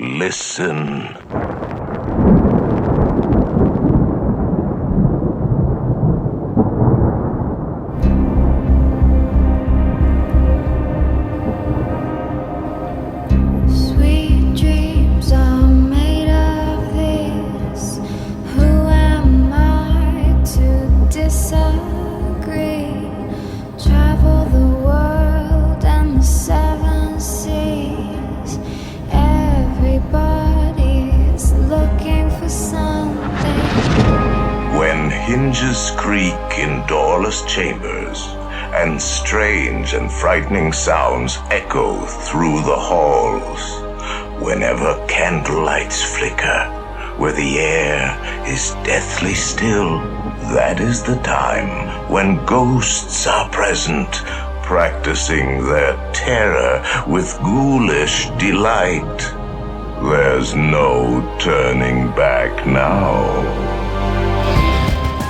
Listen. Sweet dreams are made of this. Who am I to disagree? Travel the world and the seven seas. Everybody's looking for something. When hinges creak in doorless chambers, and strange and frightening sounds echo through the halls, whenever candlelights flicker, where the air is deathly still, that is the time when ghosts are present, practicing their terror with ghoulish delight. There's no turning back now.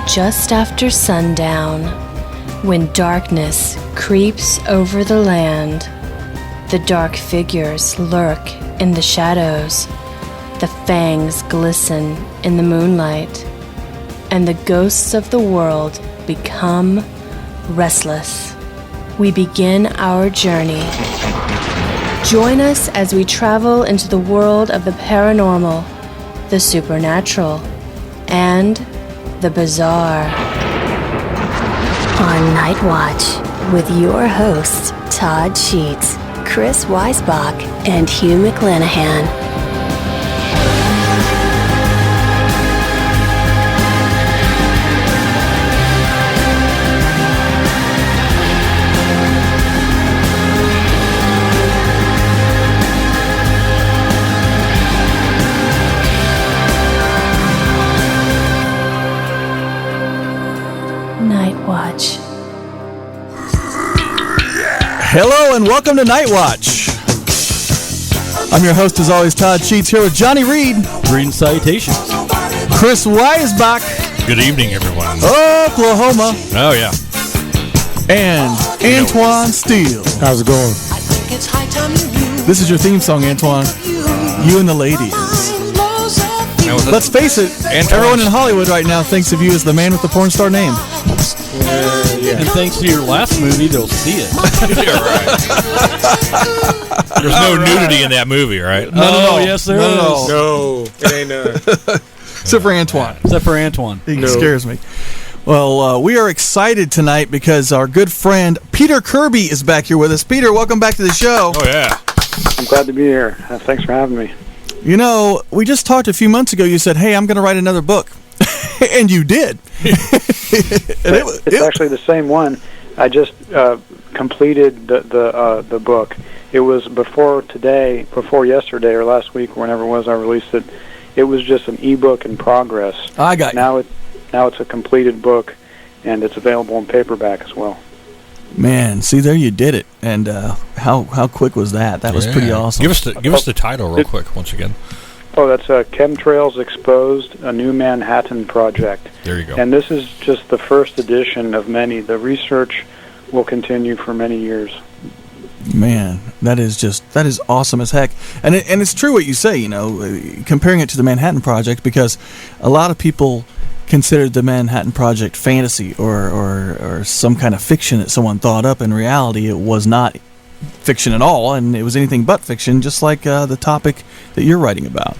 Just after sundown, when darkness creeps over the land, the dark figures lurk in the shadows, the fangs glisten in the moonlight, and the ghosts of the world become restless. We begin our journey. Join us as we travel into the world of the paranormal, the supernatural, and the bizarre. On Nightwatch, with your hosts, Todd Sheets, Chris Weisbach, and Hugh McClanahan. Nightwatch. Hello and welcome to Nightwatch. I'm your host, as always, Todd Sheets, here with Johnny Reed. Greeting salutations. Chris Weisbach. Good evening, everyone. Oklahoma. Oh, yeah. And Antoine Steele. How's it going? This is your theme song, Antoine. You and the ladies. Let's face it, everyone in Hollywood right now thinks of you as the man with the porn star name. Yeah. And thanks to your last movie, they'll see it. Yeah, right. There's no nudity in that movie, right? No, yes, there is. No, it ain't none. Except for Antoine. Except for Antoine. He scares me. Well, we are excited tonight because our good friend Peter Kirby is back here with us. Peter, welcome back to the show. Oh, yeah. I'm glad to be here. Thanks for having me. You know, we just talked a few months ago. You said, hey, I'm going to write another book. And you did. It's actually the same one. I just completed the book. It was before yesterday or last week, or whenever it was I released it. It was just an ebook in progress. I got you. Now it's a completed book, and it's available in paperback as well. Man, see, there you did it. And how quick was that? That was pretty awesome. Give us the title real quick once again. Oh, that's Chemtrails Exposed, a new Manhattan project. There you go. And this is just the first edition of many. The research will continue for many years. Man, that is awesome as heck. And it's true what you say, you know, comparing it to the Manhattan Project, because a lot of people considered the Manhattan Project fantasy or some kind of fiction that someone thought up. In reality, it was not fiction at all, and it was anything but fiction, just like the topic that you're writing about.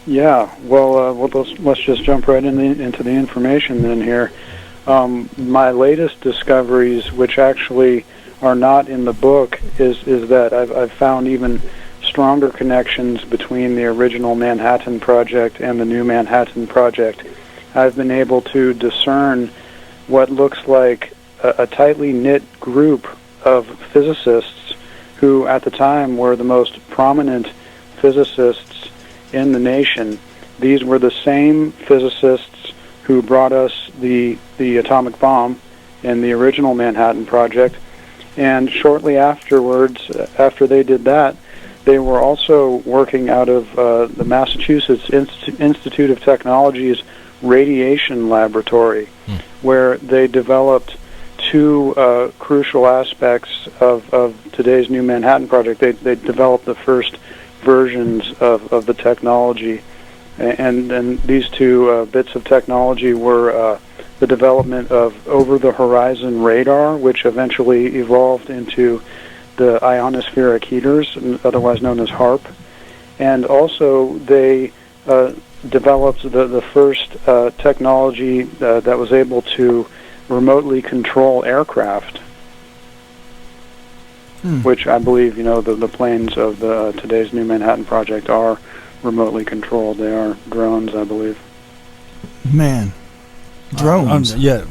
Yeah, well, let's just jump right into the information then here. My latest discoveries, which actually are not in the book, is that I've found even stronger connections between the original Manhattan Project and the new Manhattan Project. I've been able to discern what looks like a tightly knit group of physicists who at the time were the most prominent physicists in the nation. These were the same physicists who brought us the atomic bomb in the original Manhattan Project, and shortly afterwards, after they did that, they were also working out of the Massachusetts Institute of Technology's radiation laboratory, where they developed two crucial aspects of today's new Manhattan Project. They developed the first versions of the technology. And these two bits of technology were the development of over-the-horizon radar, which eventually evolved into the ionospheric heaters, otherwise known as HARP. And also they developed the first technology that was able to remotely control aircraft, which I believe, the planes of today's New Manhattan Project are remotely controlled. They are drones, I believe. Man, drones. Yeah.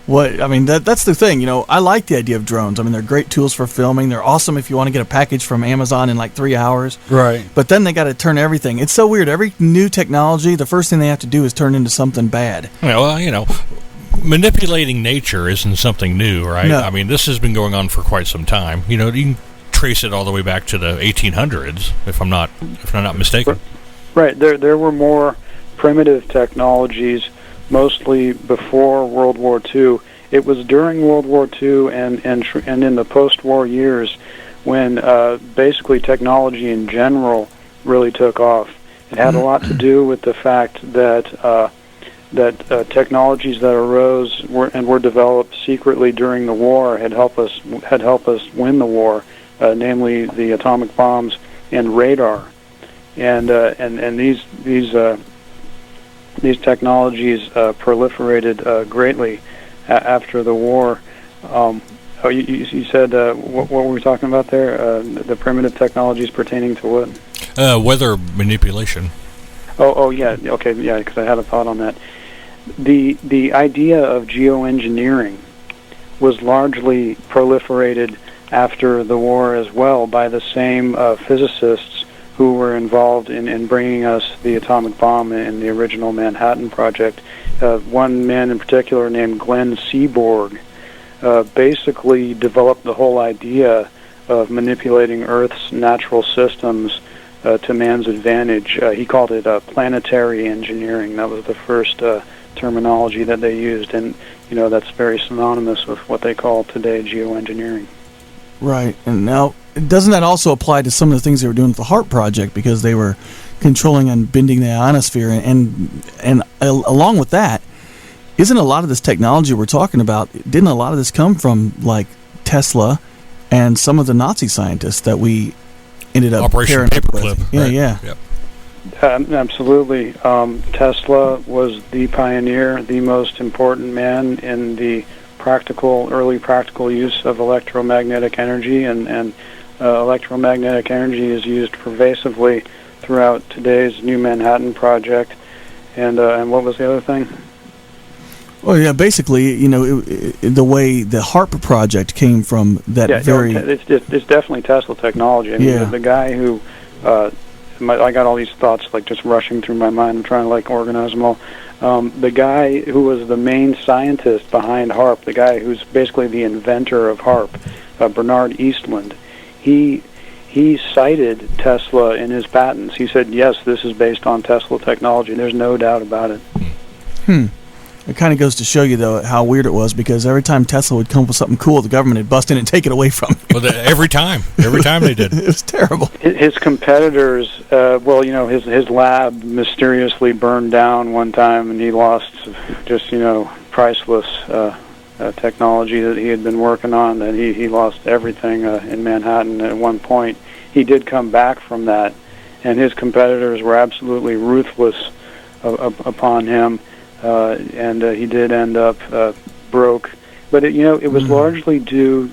What I mean, that's the thing. I like the idea of drones. I mean, they're great tools for filming. They're awesome if you want to get a package from Amazon in like 3 hours. Right. But then they got to turn everything. It's so weird. Every new technology, the first thing they have to do is turn into something bad. Well, manipulating nature isn't something new, right? No. I mean, this has been going on for quite some time. You can trace it all the way back to the 1800s, if I'm not mistaken. Right. There were more primitive technologies, mostly before World War II. It was during World War II and in the post-war years when basically technology in general really took off. It had a lot to do with the fact that technologies that arose were developed secretly during the war had helped us win the war, namely the atomic bombs and radar, and these technologies proliferated greatly after the war. You said what were we talking about there? The primitive technologies pertaining to what? Weather manipulation. Oh yeah, okay, yeah, because I had a thought on that. The idea of geoengineering was largely proliferated after the war as well by the same physicists who were involved in bringing us the atomic bomb in the original Manhattan Project. One man in particular named Glenn Seaborg basically developed the whole idea of manipulating Earth's natural systems to man's advantage. He called it planetary engineering. That was the first terminology that they used, and that's very synonymous with what they call today geoengineering. Right. And now, doesn't that also apply to some of the things they were doing with the HARP project, because they were controlling and bending the ionosphere, and along with that, isn't a lot of this technology we're talking about, didn't a lot of this come from like Tesla and some of the Nazi scientists that we ended up Operation pairing up with? Paperclip. Yeah, Right. yeah. Yep. Absolutely. Tesla was the pioneer, the most important man in the early practical use of electromagnetic energy, and electromagnetic energy is used pervasively throughout today's New Manhattan Project. And what was the other thing? Well, yeah, basically, the way the HARP project came from that it's definitely Tesla technology. I mean, the guy who, I got all these thoughts like just rushing through my mind. I'm trying to organize them all. The guy who was the main scientist behind HARP, the guy who's basically the inventor of HARP, Bernard Eastland, he cited Tesla in his patents. He said, yes, this is based on Tesla technology. There's no doubt about it. It kind of goes to show you, though, how weird it was, because every time Tesla would come up with something cool, the government would bust in and take it away from him. Well, every time they did. It was terrible. His competitors, his lab mysteriously burned down one time, and he lost just, priceless technology that he had been working on, that he lost everything in Manhattan at one point. He did come back from that, and his competitors were absolutely ruthless upon him. And he did end up broke. But, it was largely due...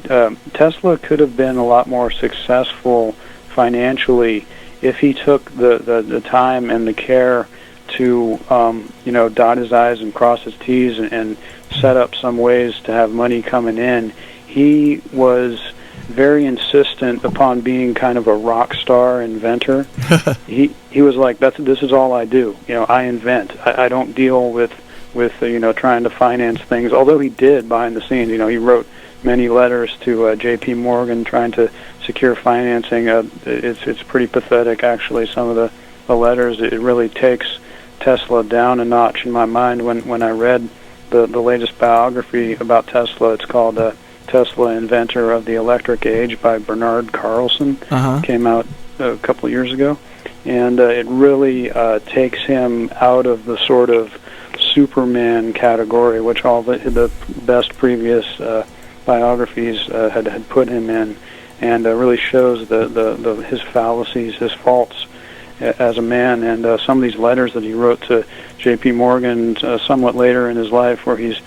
Tesla could have been a lot more successful financially if he took the time and the care to, dot his I's and cross his T's and set up some ways to have money coming in. He was very insistent upon being kind of a rock star inventor. He was like, this is all I do. I invent. I don't deal with trying to finance things. Although he did behind the scenes. He wrote many letters to J.P. Morgan trying to secure financing. It's pretty pathetic, actually. Some of the letters. It really takes Tesla down a notch in my mind. When I read the latest biography about Tesla, it's called Tesla, Inventor of the Electric Age by Bernard Carlson. Came out a couple of years ago, and it really takes him out of the sort of Superman category, which all the best previous biographies had put him in, and really shows his fallacies, his faults as a man, and some of these letters that he wrote to J.P. Morgan somewhat later in his life, where he's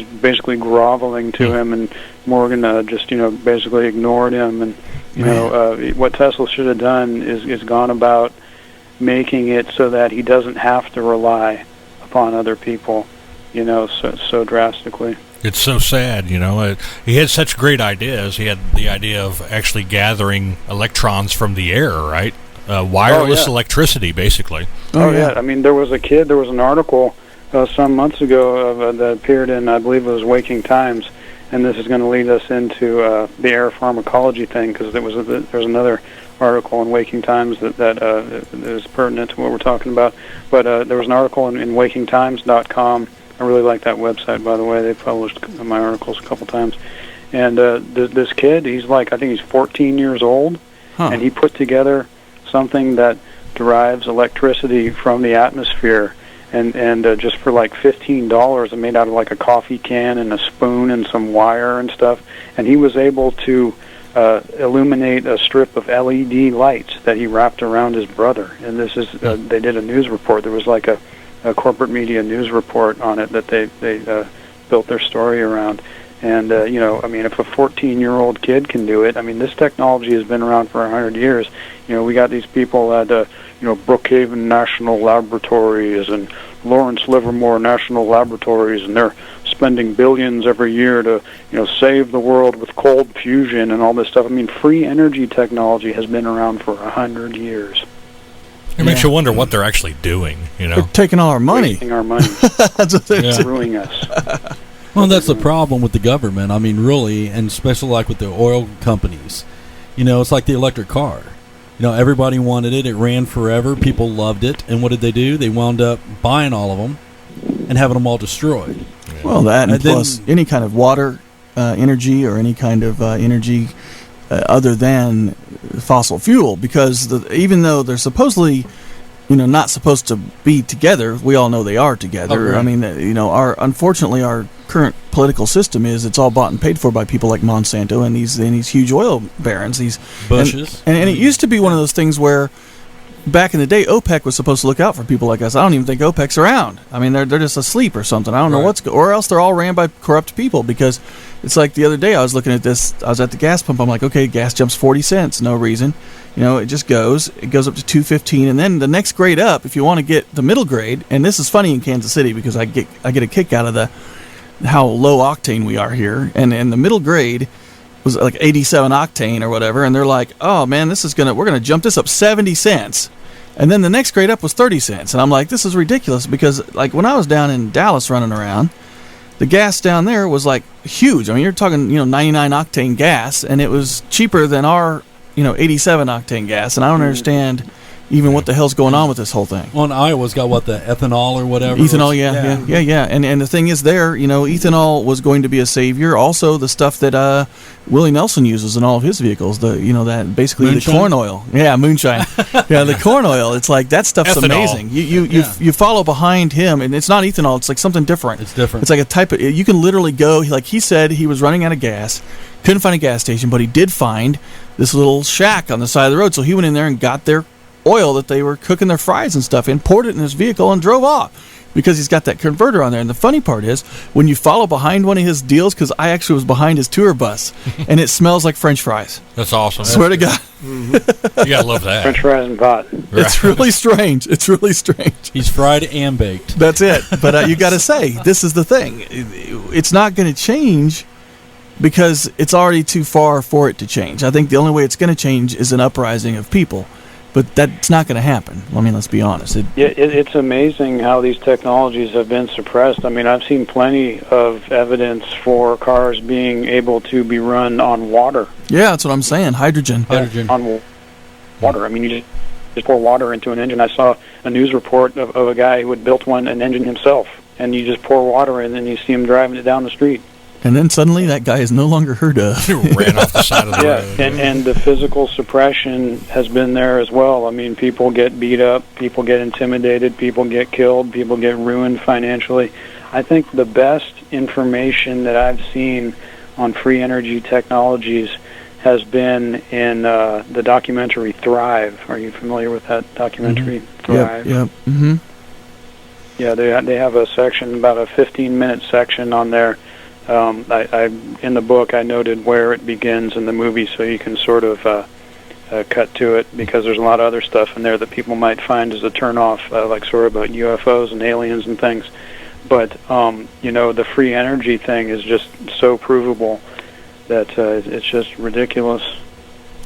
basically groveling to him, and Morgan just basically ignored him, and what Tesla should have done is gone about making it so that he doesn't have to rely upon other people, so drastically. It's so sad, He had such great ideas. He had the idea of actually gathering electrons from the air, right? Wireless electricity, basically. Oh, yeah. I mean, there was an article some months ago that appeared in, I believe it was Waking Times, and this is going to lead us into the air pharmacology thing, because there's another article in Waking Times that is pertinent to what we're talking about. But there was an article in WakingTimes.com. I really like that website, by the way. They published my articles a couple times. And this kid, I think he's 14 years old, and he put together something that derives electricity from the atmosphere, and just for like $15, made out of like a coffee can and a spoon and some wire and stuff, and he was able to illuminate a strip of LED lights that he wrapped around his brother. And this is they did a news report. There was like a corporate media news report on it that they built their story around. And if a 14-year-old kid can do it, this technology has been around for 100 years. We got these people at Brookhaven National Laboratories and Lawrence Livermore National Laboratories, and they're spending billions every year to save the world with cold fusion and all this stuff. Free energy technology has been around for 100 years. It makes you wonder what they're actually doing. They're taking all our money. Taking our money. That's what they're ruining us. Well, that's the problem with the government. Really, and especially like with the oil companies. It's like the electric car. Everybody wanted it. It ran forever. People loved it. And what did they do? They wound up buying all of them and having them all destroyed. Well, that and plus any kind of water energy or any kind of energy other than fossil fuel, because even though they're supposedly not supposed to be together, we all know they are together. Okay. Unfortunately our current political system it's all bought and paid for by people like Monsanto and these huge oil barons, these Bushes. And it used to be one of those things where back in the day OPEC was supposed to look out for people like us. I don't even think OPEC's around. They're just asleep or something. I don't know or else they're all ran by corrupt people, because it's like the other day I was looking at this. I was at the gas pump. I'm like, okay, gas jumps 40 cents, no reason. It just goes up to $2.15, and then the next grade up, if you want to get the middle grade, and this is funny in Kansas City because I get a kick out of how low octane we are here, and the middle grade was like 87 octane or whatever, and they're like, oh man, we're gonna jump this up 70 cents. And then the next grade up was 30 cents. And I'm like, this is ridiculous, because like when I was down in Dallas running around, the gas down there was like huge. You're talking, 99 octane gas, and it was cheaper than our, 87 octane gas. And I don't understand even what the hell's going on with this whole thing. Well, and Iowa's got the ethanol or whatever. Ethanol, yeah. And the thing is there, ethanol was going to be a savior. Also, the stuff that Willie Nelson uses in all of his vehicles, that basically moonshine? The corn oil. Yeah, moonshine. Yeah, the corn oil. It's like that stuff's ethanol. Amazing. You follow behind him, and it's not ethanol. It's like something different. It's different. It's like a type of. You can literally go. Like he said, he was running out of gas, couldn't find a gas station, but he did find this little shack on the side of the road. So he went in there and got their oil that they were cooking their fries and stuff in, poured it in his vehicle, and drove off, because he's got that converter on there. And the funny part is, when you follow behind one of his deals, because I actually was behind his tour bus, and it smells like French fries. That's awesome. Swear to God. Mm-hmm. You gotta love that. French fries and pot. Right. It's really strange. He's fried and baked. That's it. But you got to say, this is the thing. It's not going to change because it's already too far for it to change. I think the only way it's going to change is an uprising of people. But that's not going to happen. Let's be honest. It's amazing how these technologies have been suppressed. I've seen plenty of evidence for cars being able to be run on water. Yeah, that's what I'm saying. Hydrogen. On water. You just pour water into an engine. I saw a news report of a guy who had built an engine himself, and you just pour water in, and you see him driving it down the street. And then suddenly that guy is no longer heard of. He ran off the side of the Yeah, road. and the physical suppression has been there as well. I mean, people get beat up, people get intimidated, people get killed, people get ruined financially. I think the best information that I've seen on free energy technologies has been in the documentary Thrive. Are you familiar with that documentary, Thrive? Yep. Mm-hmm. Yeah, they have a section, about a 15-minute section on there. I in the book I noted where it begins in the movie, so you can sort of cut to it, because there's a lot of other stuff in there that people might find as a turnoff, like sort of about UFOs and aliens and things. But the free energy thing is just so provable that it's just ridiculous.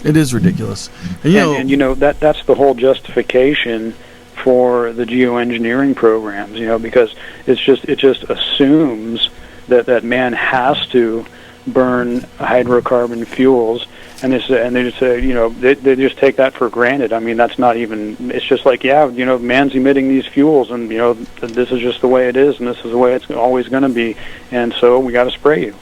It is ridiculous. And, that's the whole justification for the geoengineering programs, because it just assumes that man has to burn hydrocarbon fuels, and they just say, they just take that for granted. I mean, that's not even. It's just like, man's emitting these fuels, and this is just the way it is, and this is the way it's always going to be, and so we got to spray you.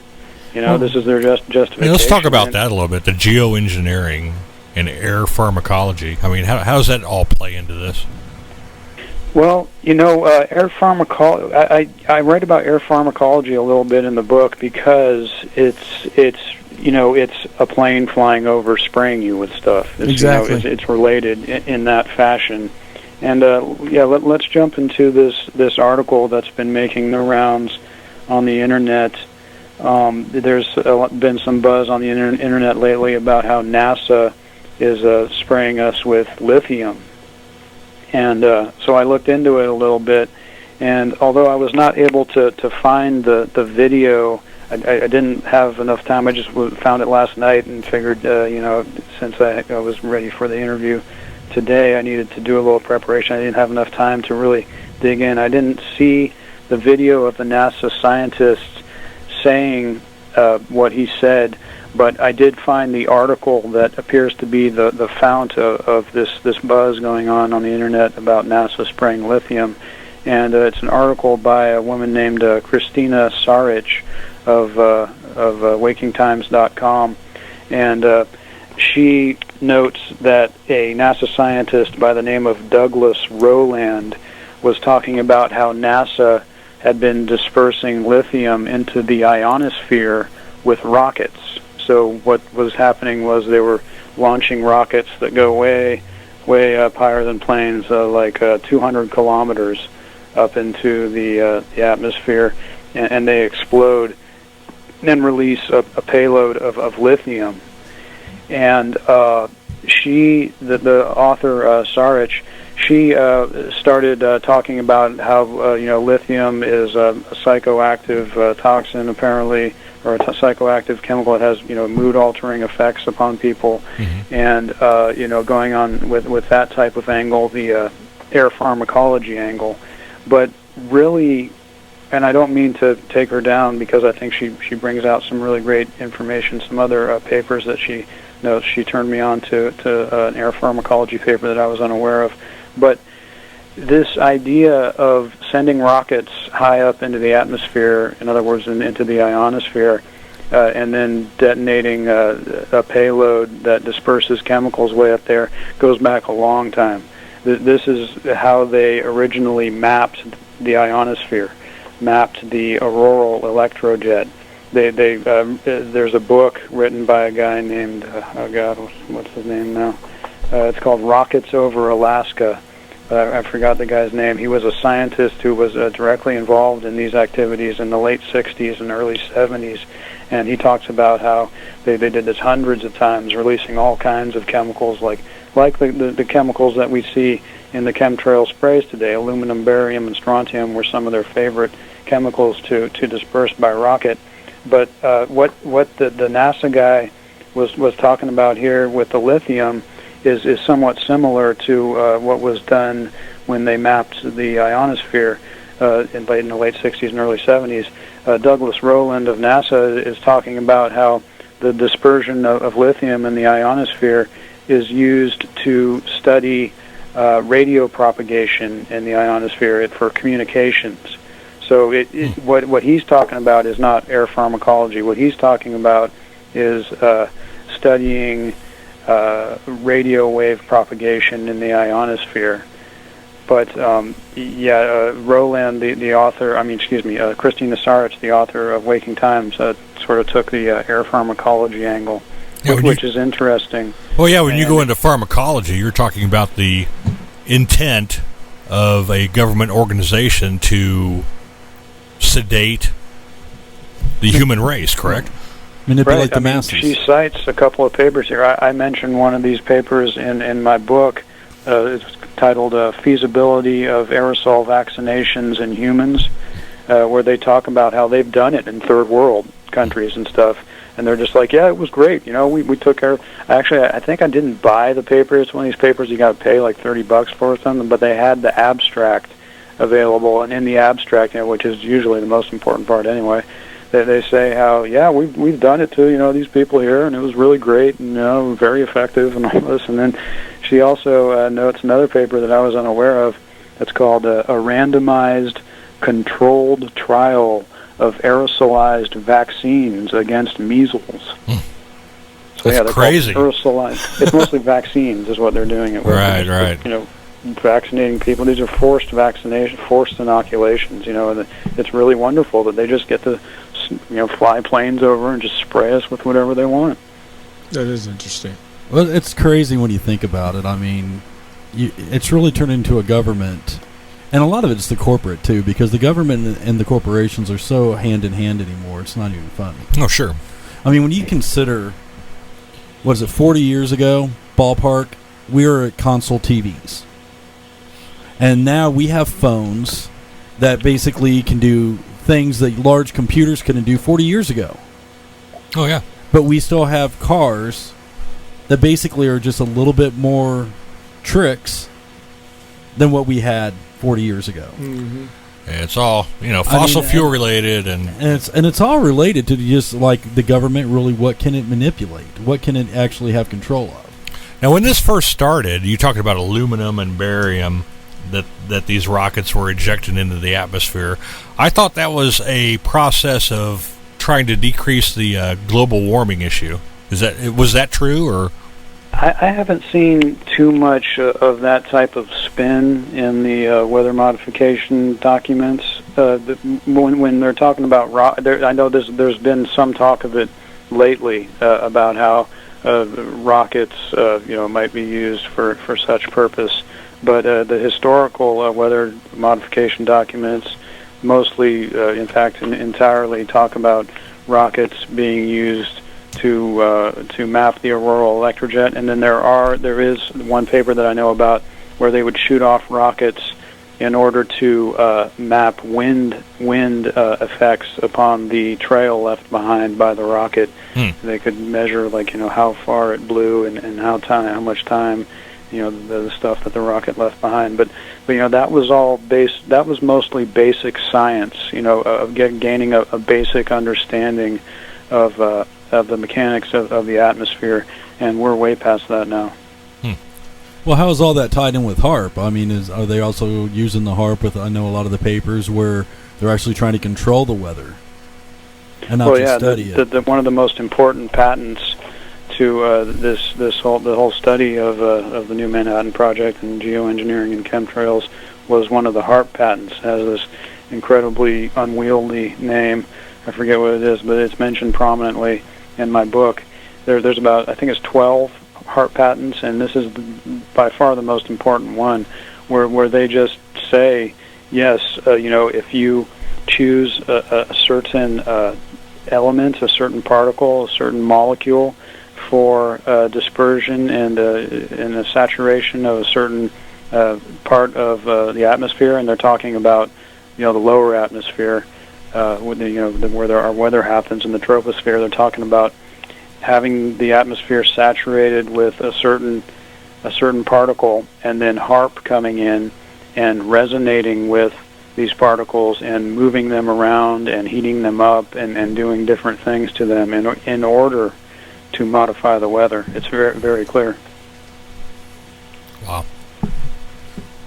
This is their justification. Let's talk about that a little bit. The geoengineering and air pharmacology. I mean, how does that all play into this? Well, air pharmacology. I write about air pharmacology a little bit in the book because it's a plane flying over spraying you with stuff. Exactly. It's related in that fashion. And let's jump into this article that's been making the rounds on the internet. There's been some buzz on the internet lately about how NASA is spraying us with lithium. And so I looked into it a little bit, and although I was not able to find the video, I didn't have enough time. I just found it last night and figured, since I was ready for the interview today, I needed to do a little preparation. I didn't have enough time to really dig in. I didn't see the video of the NASA scientists saying what he said, but I did find the article that appears to be the fount of this buzz going on the internet about NASA spraying lithium. And it's an article by a woman named Christina Sarich of WakingTimes.com. And she notes that a NASA scientist by the name of Douglas Rowland was talking about how NASA had been dispersing lithium into the ionosphere with rockets. So what was happening was they were launching rockets that go way up higher than planes, like 200 kilometers up into the atmosphere, and they explode and release a payload of lithium. And the author, Sarich, she started talking about how lithium is a psychoactive toxin, apparently, or a psychoactive chemical that has mood-altering effects upon people, and going on with that type of angle, the air pharmacology angle. But really, and I don't mean to take her down, because I think she brings out some really great information. Some other papers that she notes, she turned me on to an air pharmacology paper that I was unaware of. But this idea of sending rockets high up into the atmosphere, in other words, into the ionosphere, and then detonating a payload that disperses chemicals way up there, goes back a long time. This is how they originally mapped the ionosphere, mapped the auroral electrojet. There's a book written by a guy named, what's his name now? It's called Rockets Over Alaska. I forgot the guy's name. He was a scientist who was directly involved in these activities in the late 60s and early 70s, and he talks about how they did this hundreds of times, releasing all kinds of chemicals, like the chemicals that we see in the chemtrail sprays today. Aluminum, barium, and strontium were some of their favorite chemicals to disperse by rocket. But what the NASA guy was talking about here with the lithium is somewhat similar to what was done when they mapped the ionosphere in the late 60s and early 70s. Douglas Rowland of NASA is talking about how the dispersion of lithium in the ionosphere is used to study radio propagation in the ionosphere for communications. So what he's talking about is not air pharmacology. What he's talking about is studying radio wave propagation in the ionosphere. But Roland, the author, Christine Nasaritz, the author of Waking Times, sort of took the air pharmacology angle, which is interesting. Well, yeah, when you go into pharmacology, you're talking about the intent of a government organization to sedate the human race, correct? Manipulate the masses. She cites a couple of papers here. I mentioned one of these papers in my book. It's titled Feasibility of Aerosol Vaccinations in Humans, where they talk about how they've done it in third world countries and stuff. And they're just like, yeah, it was great. We took care of... Actually, I think I didn't buy the paper. It's one of these papers you got to pay like $30 for or something, but they had the abstract available. And in the abstract, which is usually the most important part anyway, they say how, yeah, we've done it to, these people here, and it was really great and, very effective and all this. And then she also notes another paper that I was unaware of. It's called A Randomized Controlled Trial of Aerosolized Vaccines Against Measles. So that's crazy. Aerosolized. It's mostly vaccines is what they're doing it with. Right. Vaccinating people. These are forced inoculations, and it's really wonderful that they just get to, fly planes over and just spray us with whatever they want. That is interesting. Well, it's crazy when you think about it. I mean, it's really turned into a government, and a lot of it's the corporate, too, because the government and the corporations are so hand-in-hand anymore, it's not even funny. Oh, sure. I mean, when you consider, 40 years ago, ballpark, we were at console TVs. And now we have phones that basically can do things that large computers couldn't do 40 years ago. Oh, yeah. But we still have cars that basically are just a little bit more tricks than what we had 40 years ago. Mm-hmm. It's all, fossil fuel related. And it's all related to just like the government, really, what can it manipulate? What can it actually have control of? Now, when this first started, you talked about aluminum and barium that these rockets were ejected into the atmosphere. I thought that was a process of trying to decrease the global warming issue. Was that true, or? I haven't seen too much of that type of spin in the weather modification documents. When they're talking about I know there's been some talk of it lately about how rockets might be used for such purpose. But the historical weather modification documents mostly, in fact, entirely talk about rockets being used to map the auroral electrojet. And then there is one paper that I know about where they would shoot off rockets in order to map wind effects upon the trail left behind by the rocket. They could measure how far it blew and how much time. The stuff that the rocket left behind, but that was all that was mostly basic science, of gaining a basic understanding of the mechanics of the atmosphere, and we're way past that now. Well, how is all that tied in with HAARP? I mean, are they also using the HAARP with? I know a lot of the papers where they're actually trying to control the weather and not just study it. One of the most important patents to the whole study of the New Manhattan Project and geoengineering and chemtrails was one of the HAARP patents. It has this incredibly unwieldy name. I forget what it is, but it's mentioned prominently in my book. There's about, I think it's 12 HAARP patents, and this is by far the most important one, where they just say, yes, if you choose a certain element, a certain particle, a certain molecule, for dispersion and a saturation of a certain part of the atmosphere, and they're talking about the lower atmosphere, where our weather happens in the troposphere. They're talking about having the atmosphere saturated with a certain particle, and then HAARP coming in and resonating with these particles and moving them around and heating them up and doing different things to them in order to modify the weather. It's very, very clear. Wow.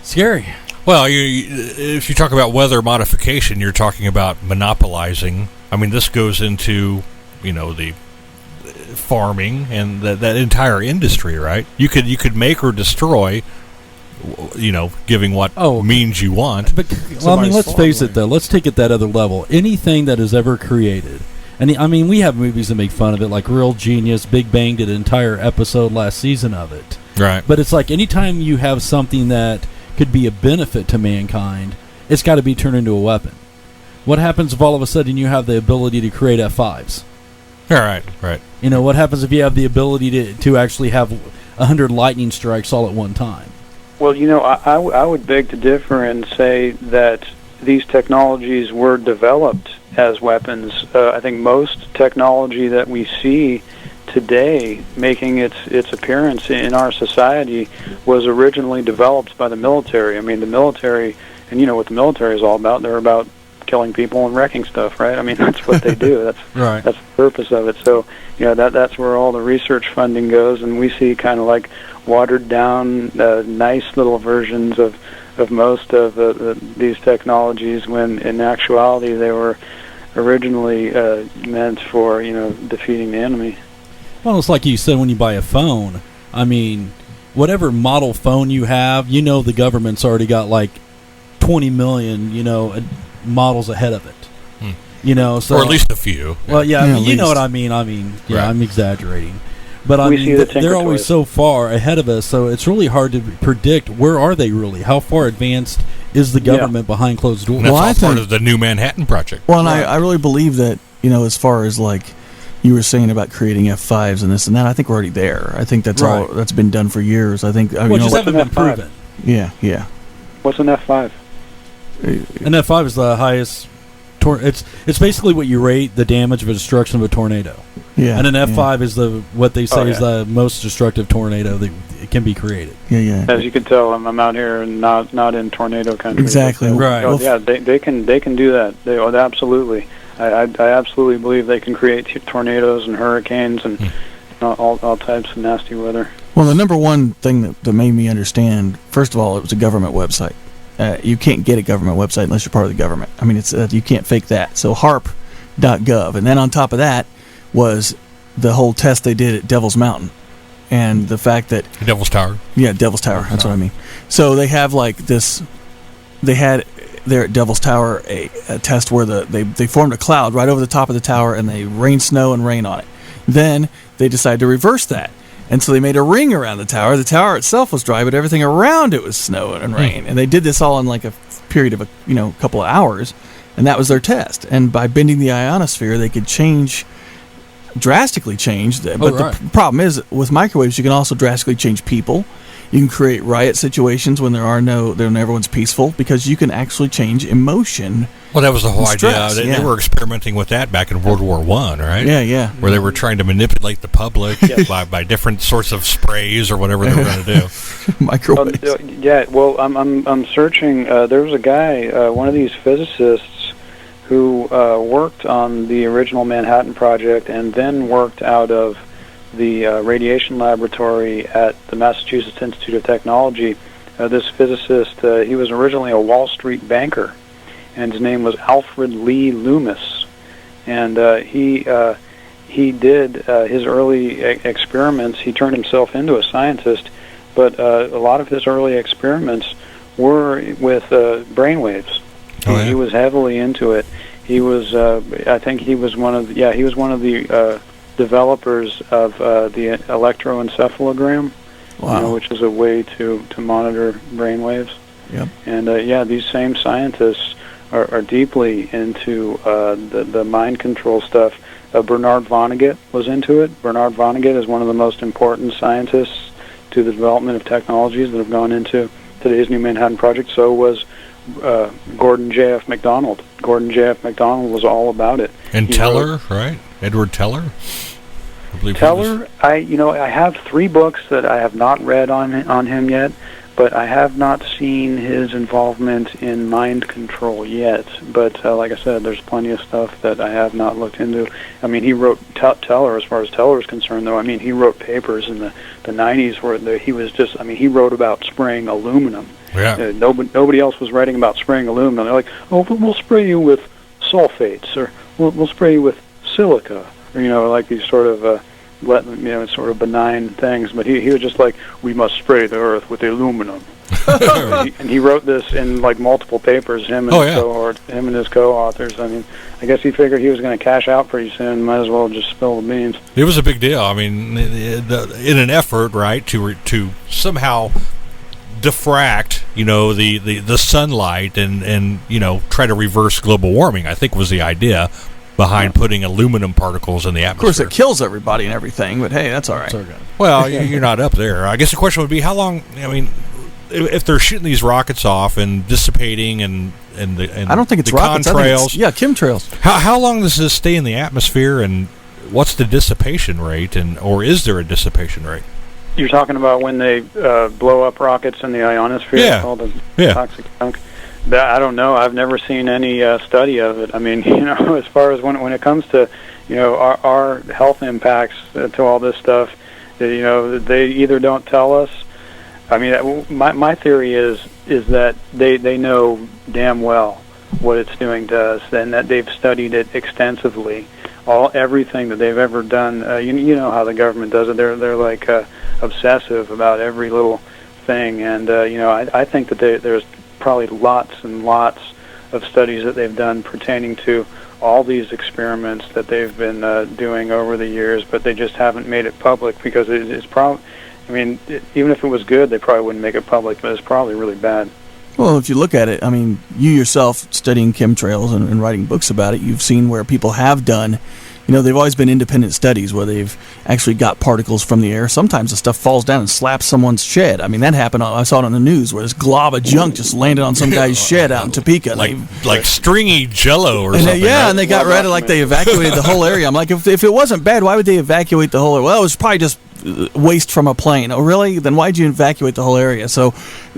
Scary. Well, if you talk about weather modification, you're talking about monopolizing. I mean, this goes into, the farming and that entire industry, right? You could make or destroy, giving what means you want. But let's face it, though. Let's take it that other level. Anything that is ever created, and we have movies that make fun of it, like Real Genius. Big Bang did an entire episode last season of it. Right. But it's like anytime you have something that could be a benefit to mankind, it's got to be turned into a weapon. What happens if all of a sudden you have the ability to create F5s? All right. What happens if you have the ability to actually have 100 lightning strikes all at one time? Well, I would beg to differ and say that these technologies were developed as weapons. I think most technology that we see today making its appearance in our society was originally developed by the military. I mean, the military, and what the military is all about, they're about killing people and wrecking stuff, right? I mean, that's what they do. That's right. That's the purpose of it. So, that's where all the research funding goes, and we see kind of like watered down, nice little versions of most of these technologies, when in actuality they were originally meant for, defeating the enemy. Well, it's like you said when you buy a phone. I mean, whatever model phone you have, the government's already got like 20 million, models ahead of it. So, or at least a few. Well, yeah, you know what I mean. Right. I'm exaggerating. But they're always toys. so far ahead of us, so it's really hard to predict where are they really? How far advanced is the government behind closed doors? And that's all part of the new Manhattan Project. Well, and I really believe that, as far as like you were saying about creating F5s and this and that, I think we're already there. I think that's all that's been done for years. I think. Just haven't been proven. Yeah. What's an F5? An F5 is the highest. It's basically what you rate the damage of a destruction of a tornado. Yeah. And an F5 is what they say is the most destructive tornado that can be created. Yeah. As you can tell, I'm out here and not in tornado country. Exactly. Right. Yeah, they can do that. They absolutely. I absolutely believe they can create tornadoes and hurricanes and all types of nasty weather. Well, the number one thing that made me understand, first of all, it was a government website. You can't get a government website unless you're part of the government. I mean, it's you can't fake that. So harp.gov. And then on top of that was the whole test they did at Devil's Mountain. And the fact that... Devil's Tower. Yeah, Devil's Tower. That's what I mean. So they have like this... They had there at Devil's Tower a test where they formed a cloud right over the top of the tower and they rained snow and rain on it. Then they decided to reverse that. And so they made a ring around the tower. The tower itself was dry, but everything around it was snow and rain. And they did this all in like a period of a couple of hours, and that was their test. And by bending the ionosphere, they could drastically change. But the problem is, with microwaves, you can also drastically change people. You can create riot situations when when everyone's peaceful, because you can actually change emotion. Well, that was the whole idea. Stress, They were experimenting with that back in World War I, right? Yeah. Where they were trying to manipulate the public by different sorts of sprays or whatever they were going to do. Microwaves. Well, I'm searching. There was a guy, one of these physicists, who worked on the original Manhattan Project and then worked out of the radiation laboratory at the Massachusetts Institute of Technology. This physicist, he was originally a Wall Street banker, and his name was Alfred Lee Loomis. And he did his early experiments. He turned himself into a scientist, but a lot of his early experiments were with brainwaves. Oh, yeah. He was heavily into it. He was, I think, he was one of the developers of the electroencephalogram, which is a way to monitor brainwaves. Yep. And these same scientists are deeply into the mind control stuff. Bernard Vonnegut was into it. Bernard Vonnegut is one of the most important scientists to the development of technologies that have gone into today's new Manhattan Project. So was Gordon J.F. MacDonald. Gordon J.F. MacDonald was all about it. And Teller, right? Edward Teller? Teller, I have 3 books that I have not read on him yet, but I have not seen his involvement in mind control yet. But like I said, there's plenty of stuff that I have not looked into. I mean, he wrote Teller, as far as Teller is concerned, though. I mean, he wrote papers in the 90s where he was just, I mean, he wrote about spraying aluminum. Yeah. Nobody else was writing about spraying aluminum. They're like, oh, we'll spray you with sulfates, or we'll spray you with silica, or, like these sort of sort of benign things. But he was just like, we must spray the earth with aluminum. And he wrote this in like multiple papers, him and his co-authors. I mean, I guess he figured he was going to cash out pretty soon. Might as well just spill the beans. It was a big deal. I mean, in an effort, right, to somehow diffract, the sunlight and try to reverse global warming, I think was the idea behind putting aluminum particles in the atmosphere. Of course, it kills everybody and everything, but hey, that's all right. Well, you're not up there. I guess the question would be, how long, I mean, if they're shooting these rockets off and dissipating and I don't think it's rockets. Chemtrails. Chemtrails. How long does this stay in the atmosphere, and what's the dissipation rate, or is there a dissipation rate? You're talking about when they blow up rockets in the ionosphere, all the toxic junk? I don't know. I've never seen any study of it. I mean, as far as when it comes to, our health impacts to all this stuff, they either don't tell us. I mean, my theory is that they know damn well what it's doing to us, and that they've studied it extensively. Everything that they've ever done. You know how the government does it. They're like obsessive about every little thing, and I think that there's probably lots and lots of studies that they've done pertaining to all these experiments that they've been doing over the years, but they just haven't made it public because it's probably, I mean, even if it was good, they probably wouldn't make it public, but it's probably really bad. Well, if you look at it, I mean, you yourself studying chemtrails and writing books about it, you've seen where people have done, they've always been independent studies where they've actually got particles from the air. Sometimes the stuff falls down and slaps someone's shed. I mean, that happened. I saw it on the news where this glob of junk just landed on some guy's shed out in Topeka. Like stringy Jello or something. And they got rid of, they evacuated the whole area. I'm like, if it wasn't bad, why would they evacuate the whole area? Well, it was probably just waste from a plane. Oh, really? Then why'd you evacuate the whole area? So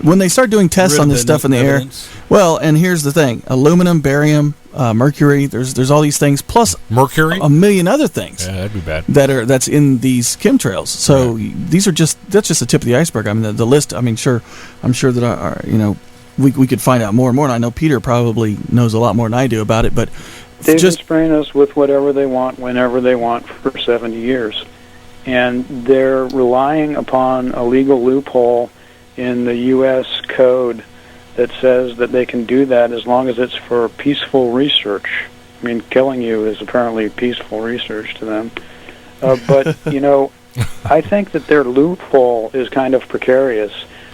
when they start doing tests on this stuff in the air, well, and here's the thing: aluminum, barium, mercury. There's all these things plus mercury, a million other things. Yeah, that'd be bad. That's in these chemtrails. So these are that's just the tip of the iceberg. I mean, the list. I mean, I'm sure that we could find out more and more. And I know Peter probably knows a lot more than I do about it. But they've been spraying us with whatever they want, whenever they want, for 70 years. And they're relying upon a legal loophole in the U.S. code that says that they can do that as long as it's for peaceful research. I mean, killing you is apparently peaceful research to them. But, I think that their loophole is kind of precarious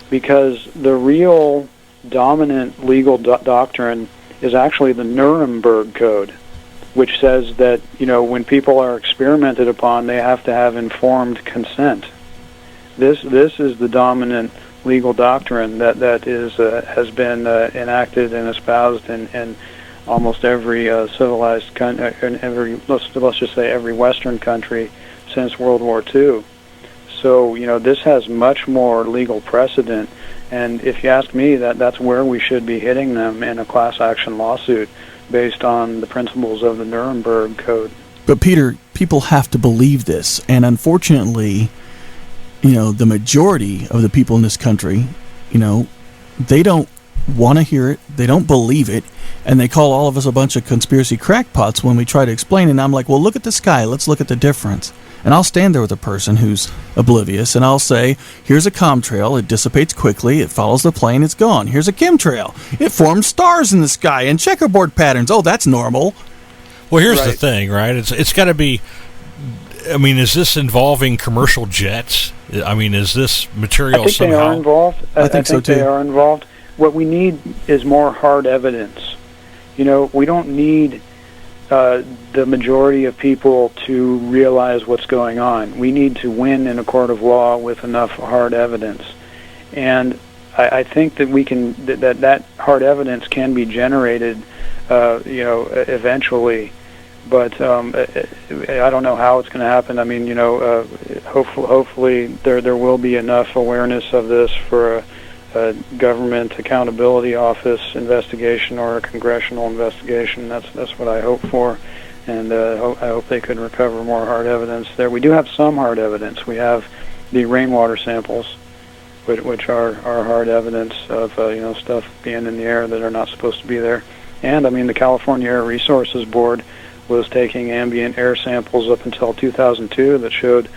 because the real dominant legal doctrine is actually the Nuremberg Code, which says that, when people are experimented upon, they have to have informed consent. This is the dominant legal doctrine that has been enacted and espoused in almost every civilized country, let's just say every Western country since World War II. So, this has much more legal precedent, and if you ask me, that's where we should be hitting them in a class action lawsuit, based on the principles of the Nuremberg Code. But Peter, people have to believe this, and unfortunately, the majority of the people in this country, they don't want to hear it, they don't believe it, and they call all of us a bunch of conspiracy crackpots when we try to explain it. And I'm like, well, look at the sky, let's look at the difference. And I'll stand there with a person who's oblivious, and I'll say, here's a chemtrail, it dissipates quickly, it follows the plane, it's gone. Here's a chemtrail, it forms stars in the sky and checkerboard patterns. Oh, that's normal. Well, here's the thing, right? It's got to be, I mean, is this involving commercial jets? I mean, is this material somehow? I think they are involved. I think so, too. They are involved. What we need is more hard evidence. We don't need the majority of people to realize what's going on. We need to win in a court of law with enough hard evidence. And I think that we can that hard evidence can be generated, eventually. But I don't know how it's going to happen. I mean, hopefully there will be enough awareness of this for government accountability office investigation or a congressional investigation. That's what I hope for, and I hope they could recover more hard evidence there. We do have some hard evidence. We have the rainwater samples, which are hard evidence of stuff being in the air that are not supposed to be there. And I mean, the California Air Resources Board was taking ambient air samples up until 2002 that showed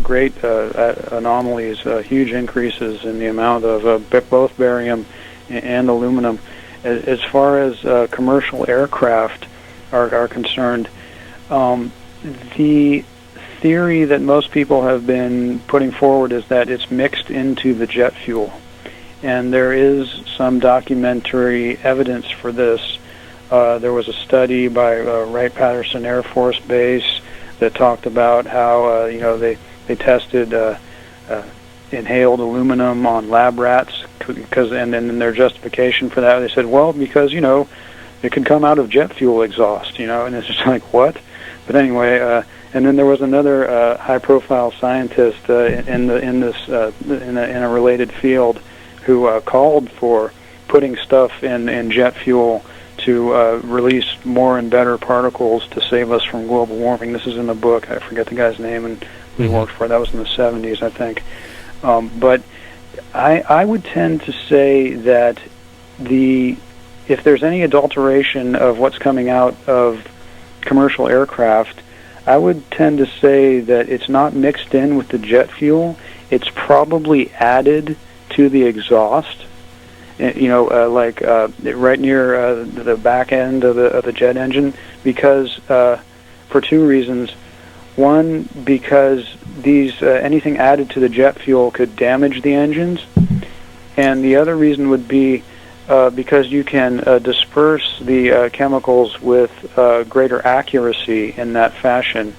great anomalies, huge increases in the amount of both barium and aluminum. As far as commercial aircraft are concerned, the theory that most people have been putting forward is that it's mixed into the jet fuel. And there is some documentary evidence for this. There was a study by Wright-Patterson Air Force Base that talked about how they tested inhaled aluminum on lab rats, and then their justification for that, they said, well, because it can come out of jet fuel exhaust, and it's just like, what? But anyway, and then there was another high-profile scientist in a related field who called for putting stuff in jet fuel to release more and better particles to save us from global warming. This is in the book. I forget the guy's name, and we worked for it. That was in the 70s, I think. But I would tend to say that if there's any adulteration of what's coming out of commercial aircraft, I would tend to say that it's not mixed in with the jet fuel. It's probably added to the exhaust. Like right near the back end of the jet engine, because for two reasons. One, because anything added to the jet fuel could damage the engines, and the other reason would be because you can disperse the chemicals with greater accuracy in that fashion,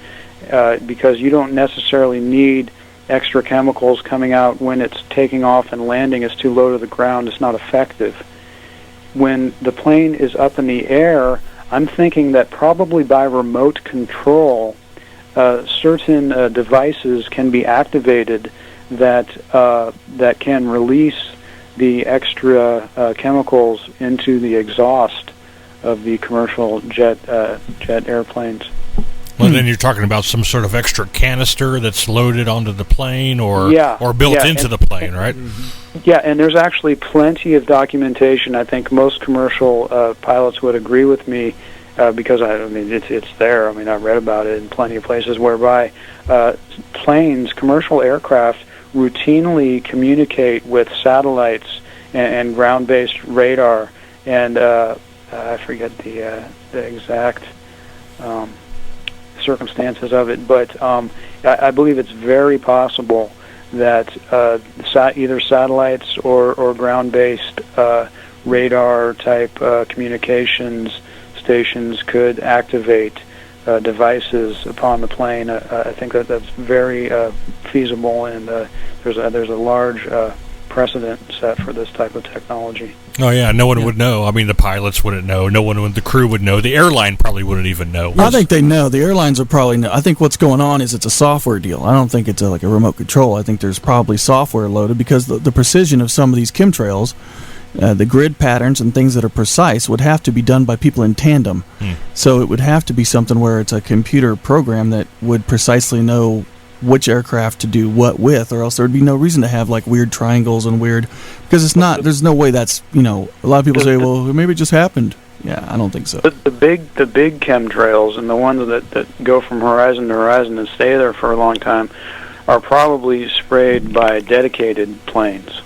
because you don't necessarily need extra chemicals coming out when it's taking off and landing. It's too low to the ground. It's not effective. When the plane is up in the air, I'm thinking that probably by remote control, certain devices can be activated that can release the extra chemicals into the exhaust of the commercial jet airplanes. Well, then you're talking about some sort of extra canister that's loaded onto the plane or built into the plane, right? Yeah, and there's actually plenty of documentation. I think most commercial pilots would agree with me because it's there. I mean, I've read about it in plenty of places whereby planes, commercial aircraft, routinely communicate with satellites and ground-based radar, and I forget the exact circumstances of it, but I believe it's very possible that either satellites or ground-based radar-type communications stations could activate devices upon the plane. I think that's very feasible, and there's a large precedent set for this type of technology. Oh, yeah, no one would know. I mean, the pilots wouldn't know. The crew would know. The airline probably wouldn't even know. I think they know. The airlines would probably know. I think what's going on is it's a software deal. I don't think it's like a remote control. I think there's probably software loaded because the precision of some of these chemtrails, the grid patterns and things that are precise would have to be done by people in tandem. So it would have to be something where it's a computer program that would precisely know which aircraft to do what with, or else there would be no reason to have like weird triangles and weird, because it's not, there's no way that's, a lot of people say, well, maybe it just happened. Yeah, I don't think so. The big chemtrails and the ones that go from horizon to horizon and stay there for a long time are probably sprayed by dedicated planes.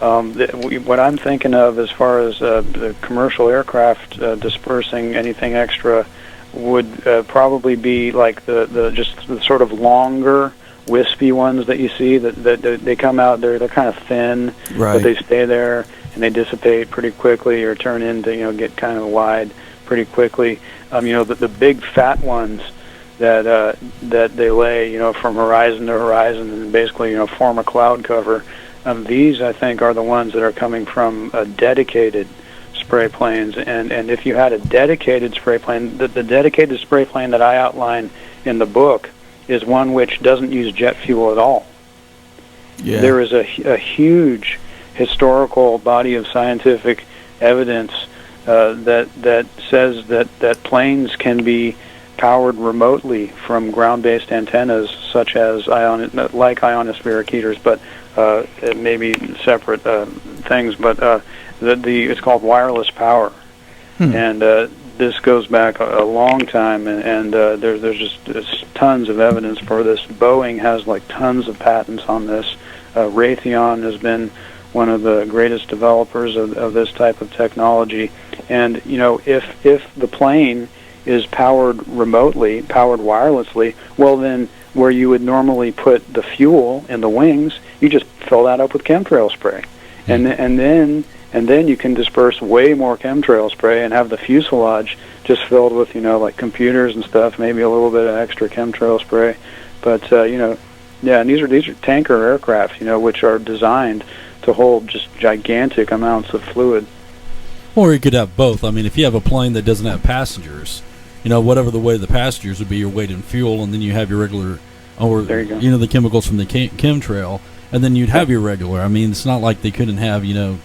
What I'm thinking of as far as the commercial aircraft dispersing anything extra would probably be like the sort of longer, wispy ones that you see that they come out. They're kind of thin, right, but they stay there and they dissipate pretty quickly or turn into get kind of wide pretty quickly. The big fat ones that they lay from horizon to horizon and basically form a cloud cover. These I think are the ones that are coming from dedicated spray planes, and if you had a dedicated spray plane, the dedicated spray plane that I outline in the book is one which doesn't use jet fuel at all. Yeah. There is a huge historical body of scientific evidence that says that planes can be powered remotely from ground-based antennas, such as like ionospheric heaters, but it may be separate things. But it's called wireless power, and this goes back a long time, and there's just tons of evidence for this. Boeing has like tons of patents on this. Raytheon has been one of the greatest developers of this type of technology. And if the plane is powered remotely, powered wirelessly, well then where you would normally put the fuel in the wings, you just fill that up with chemtrail spray, and then you can disperse way more chemtrail spray and have the fuselage just filled with like computers and stuff, maybe a little bit of extra chemtrail spray, but and these are tanker aircraft, which are designed to hold just gigantic amounts of fluid. Or you could have both. I mean, if you have a plane that doesn't have passengers, whatever the weight of the passengers would be your weight in fuel, and then you have your regular, or there you go. The chemicals from the chemtrail, and then you'd have your regular. I mean, it's not like they couldn't have,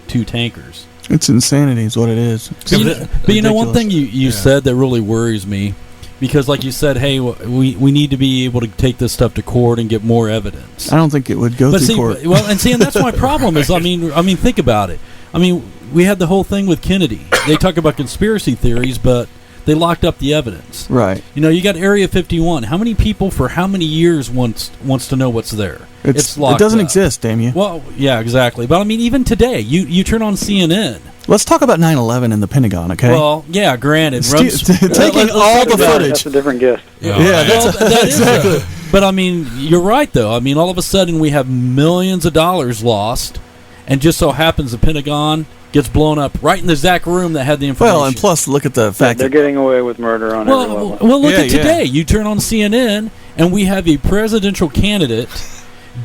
two tankers. It's insanity is what it is. But one thing you said that really worries me, because like you said, hey, we need to be able to take this stuff to court and get more evidence. I don't think it would go through court. Well, and that's my problem is, I mean, think about it. I mean, we had the whole thing with Kennedy. They talk about conspiracy theories, but they locked up the evidence. Right. You got Area 51. How many people for how many years wants to know what's there? It's locked It doesn't up. exist, damn you. Well, yeah, exactly. But I mean, even today, you turn on CNN. Let's talk about 9/11 in the Pentagon, okay? Well, yeah, granted. Taking all the footage. That's a different gift. Yeah, that exactly. But I mean, you're right, though. I mean, all of a sudden we have millions of dollars lost, and just so happens the Pentagon gets blown up right in the exact room that had the information. Well, and plus, look at the fact they're getting away with murder on every level. Well, look at today. You turn on CNN, and we have a presidential candidate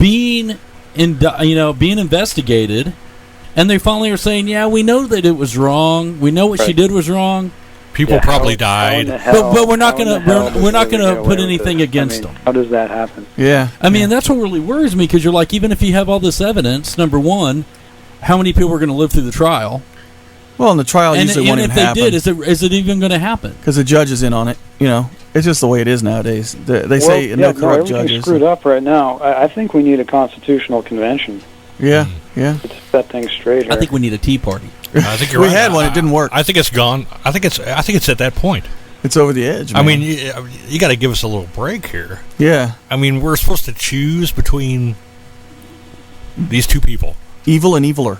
being investigated, and they finally are saying, "Yeah, we know that it was wrong. We know what she did was wrong. People probably died, but we're not gonna put anything against them." How does that happen? Yeah, I mean, that's what really worries me, because you're like, even if you have all this evidence, number one, how many people are going to live through the trial? Well, and the trial usually won't even happen. And if they did, is it even going to happen? Because the judge is in on it. It's just the way it is nowadays. They say no corrupt judges. Everything's screwed up right now. I think we need a constitutional convention. Yeah. To set things straight here. I think we need a tea party. I think we had one. It didn't work. I think it's gone. I think it's at that point. It's over the edge, man. I mean, you got to give us a little break here. Yeah. I mean, we're supposed to choose between these two people. Evil and eviler.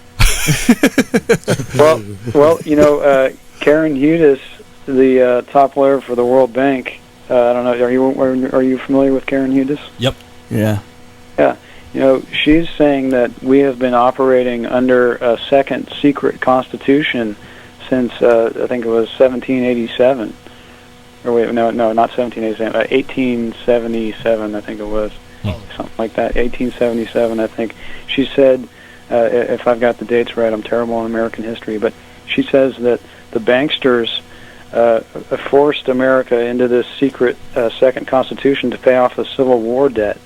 Well, Karen Hudis, the top lawyer for the World Bank. I don't know. Are you familiar with Karen Hudis? Yep. Yeah. Yeah. She's saying that we have been operating under a second secret constitution since I think it was 1787. Or wait, no, not 1787. 1877, I think it was. Something like that. 1877, I think. She said, if I've got the dates right, I'm terrible on American history, but she says that the banksters forced America into this secret second constitution to pay off the Civil War debt.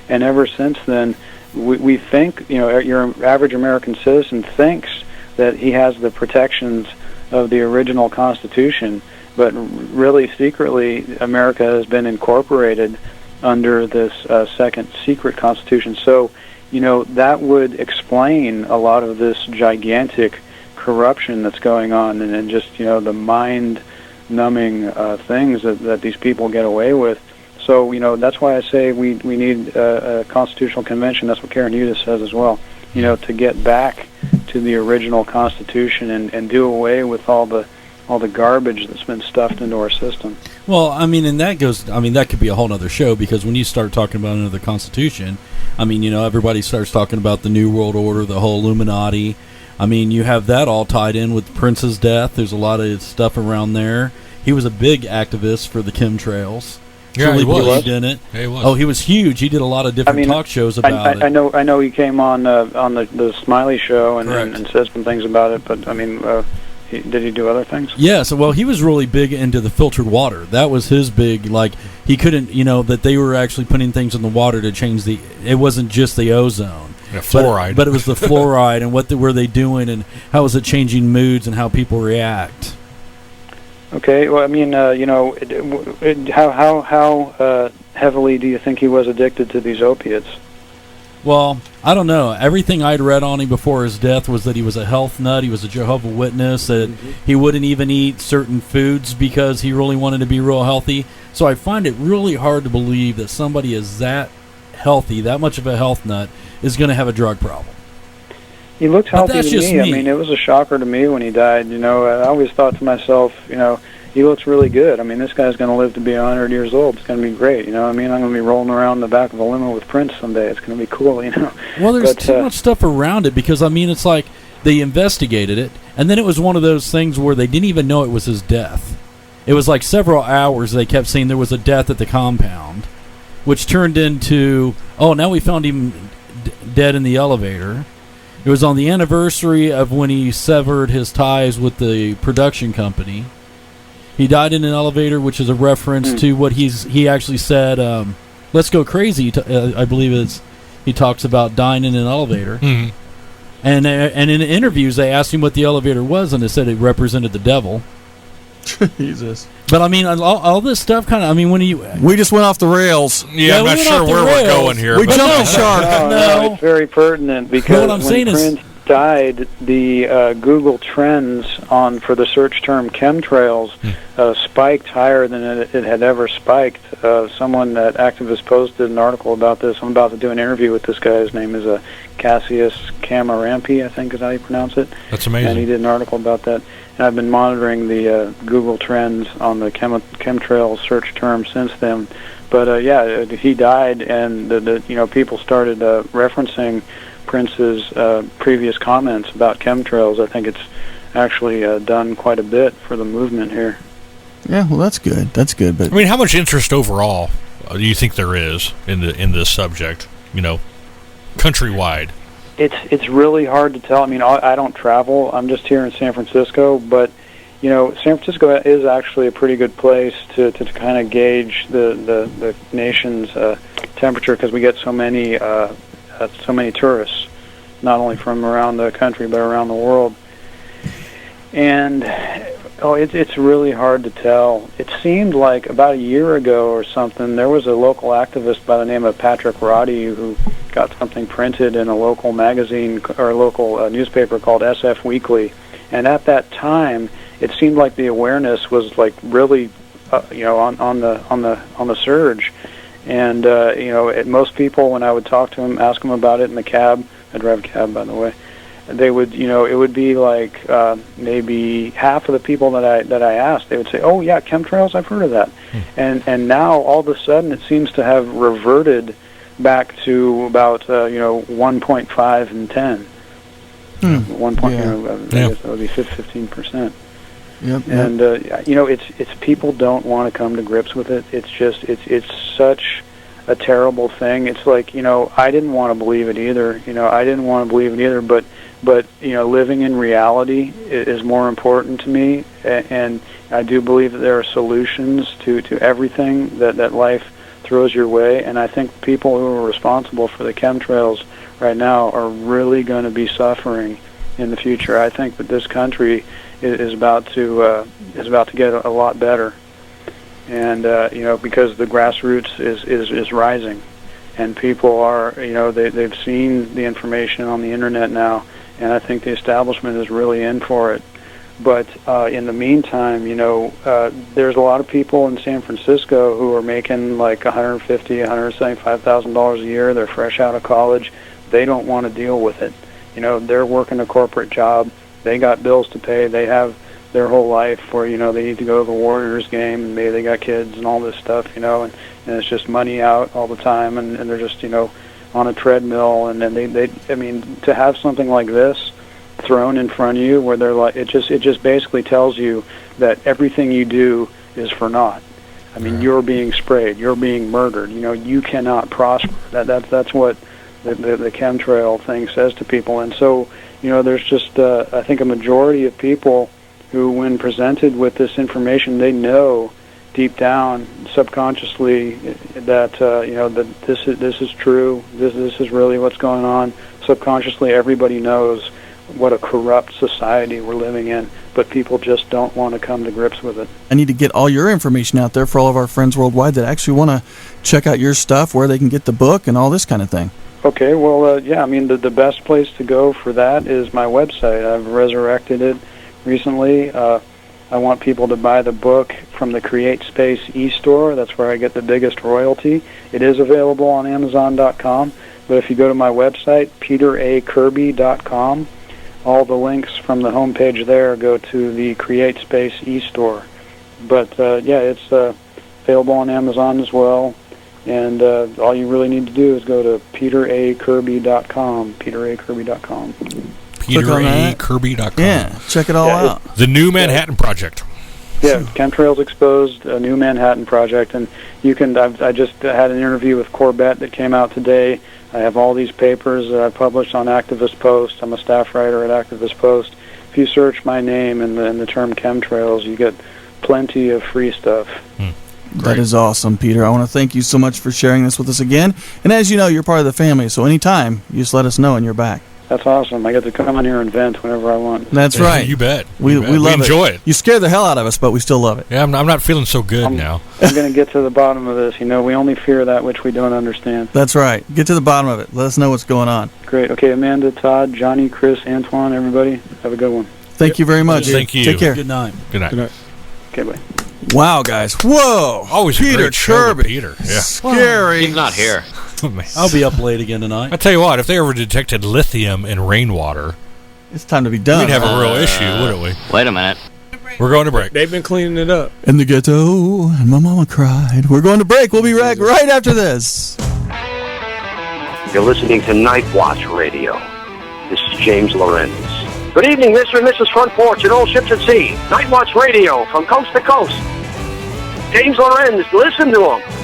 And ever since then, we think, your average American citizen thinks that he has the protections of the original Constitution, but really secretly, America has been incorporated under this second secret Constitution. So, that would explain a lot of this gigantic corruption that's going on, and just, the mind-numbing things that these people get away with. So, that's why I say we need a constitutional convention. That's what Karen Hudis says as well, to get back to the original Constitution and do away with all the garbage that's been stuffed into our system. Well, I mean, and that could be a whole other show, because when you start talking about another Constitution, I mean, everybody starts talking about the New World Order, the whole Illuminati. I mean, you have that all tied in with Prince's death. There's a lot of stuff around there. He was a big activist for the chemtrails. Yeah, he was. Believed in it. Yeah, he was. Oh, he was huge. He did a lot of different talk shows about it. I know he came on the Smiley Show and said some things about it, but I mean, did he do other things? Yeah, so he was really big into the filtered water. That was his big, he couldn't, that they were actually putting things in the water to change it wasn't just the ozone. fluoride. But it was the fluoride, and what were they doing, and how was it changing moods and how people react. Okay, well, I mean, how heavily do you think he was addicted to these opiates? Well, I don't know. Everything I'd read on him before his death was that he was a health nut. He was a Jehovah's Witness. That he wouldn't even eat certain foods because he really wanted to be real healthy. So I find it really hard to believe that somebody is that healthy, that much of a health nut, is going to have a drug problem. He looked healthy that's to just me. I me. mean, it was a shocker to me when he died. You know, I always thought to myself, you know, he looks really good. I mean, this guy's going to live to be 100 years old. It's going to be great. You know what I mean? I'm going to be rolling around in the back of a limo with Prince someday. It's going to be cool, you know. Well, there's too much stuff around it because, I mean, it's like they investigated it, and then it was one of those things where they didn't even know it was his death. It was like several hours they kept saying there was a death at the compound, which turned into, oh, now we found him dead in the elevator. It was on the anniversary of when he severed his ties with the production company. He died in an elevator, which is a reference to what he actually said, let's go crazy, I believe he talks about dying in an elevator. Mm-hmm. And in interviews, they asked him what the elevator was, and they said it represented the devil. Jesus. But I mean, all this stuff kind of. I mean, we just went off the rails. Yeah, I'm not sure where we're going here. We jumped the shark. No, it's very pertinent because when Prince died, the Google Trends for the search term chemtrails spiked higher than it had ever spiked. Someone at Activist posted an article about this. I'm about to do an interview with this guy. His name is Cassius Camarampi, I think is how you pronounce it. That's amazing. And he did an article about that. And I've been monitoring the Google Trends on the chemtrail search term since then. But yeah, he died, and the people started referencing Prince's previous comments about chemtrails. I think it's actually done quite a bit for the movement here. Yeah, well, that's good. That's good. But I mean, how much interest overall do you think there is in this subject? You know, countrywide. It's really hard to tell. I mean, I don't travel. I'm just here in San Francisco, but you know, San Francisco is actually a pretty good place to kind of gauge the nation's temperature because we get so many tourists, not only from around the country but around the world. And it's really hard to tell. It seemed like about a year ago or something, there was a local activist by the name of Patrick Roddy who got something printed in a local magazine or a local newspaper called SF Weekly. And at that time, it seemed like the awareness was like really, on the surge. And most people, when I would talk to them, ask them about it in the cab. I drive a cab, by the way. They would, it would be like maybe half of the people that I asked, they would say, "Oh yeah, chemtrails, I've heard of that." And now all of a sudden, it seems to have reverted back to about 1.5 and 10. 1 point, I guess that would be 15%. Yep. And it's people don't want to come to grips with it. It's just it's such a terrible thing. It's like, I didn't want to believe it either. But living in reality is more important to me, and I do believe that there are solutions to everything that life throws your way. And I think people who are responsible for the chemtrails right now are really going to be suffering in the future. I think that this country is about to get a lot better, and because the grassroots is rising, and people are they've seen the information on the internet now, and I think the establishment is really in for it. But in the meantime, there's a lot of people in San Francisco who are making like $150,000, $175,000 a year. They're fresh out of college. They don't want to deal with it. They're working a corporate job. They got bills to pay. They have their whole life where, they need to go to the Warriors game, and maybe they got kids and all this stuff, and it's just money out all the time, and they're just, on a treadmill. And then to have something like this thrown in front of you where they're like, it just basically tells you that everything you do is for naught. I mean, you're being sprayed, you're being murdered, you cannot prosper. That's what the chemtrail thing says to people. And so, there's just, I think, a majority of people who, when presented with this information, they know deep down, subconsciously, that that this is true. This is really what's going on. subconsciously everybody knows what a corrupt society we're living in, but people just don't want to come to grips with it. I need to get all your information out there for all of our friends worldwide that actually want to check out your stuff, where they can get the book and all this kind of thing. Okay, well, yeah, I mean, the best place to go for that is my website. I've resurrected it recently. I want people to buy the book from the Create Space e-store. That's where I get the biggest royalty. It is available on Amazon.com, but if you go to my website, peterakirby.com, all the links from the homepage there go to the Create Space e-store. But, yeah, it's available on Amazon as well. And all you really need to do is go to peterakirby.com, peterakirby.com. peterakirby.com. Yeah, check it all out. The New Manhattan Project. Yeah, Chemtrails Exposed, a New Manhattan Project. And you can, I just had an interview with Corbett that came out today. I have all these papers that I published on Activist Post. I'm a staff writer at Activist Post. If you search my name and the term chemtrails, you get plenty of free stuff. That is awesome, Peter. I want to thank you so much for sharing this with us again. And as you know, you're part of the family, so anytime, you just let us know and you're back. That's awesome. I get to come in here and vent whenever I want. That's right. You bet. We love we enjoy it. You scare the hell out of us, but we still love it. Yeah, I'm not feeling so good now. I'm going to get to the bottom of this. You know, we only fear that which we don't understand. That's right. Get to the bottom of it. Let us know what's going on. Great. Okay, Amanda, Todd, Johnny, Chris, Antoine, everybody, have a good one. Thank you very much. Thank you. Take care. Good night. Good night. Good night. Okay, bye. Wow, guys. Whoa. Always a Peter great show with Kirby. Peter. Yeah. Scary. He's not here. Oh, man. I'll be up late again tonight. I tell you what, if they ever detected lithium in rainwater, It's time to be done. we'd have a real issue, wouldn't we? Wait a minute. We're going to break. They've been cleaning it up. In the ghetto, and my mama cried. We're going to break. We'll be back right after this. You're listening to Nightwatch Radio. This is James Lorenz. Good evening, Mr. and Mrs. Front Porch and all ships at sea. Nightwatch Radio from coast to coast. James Lorenz, listen to him.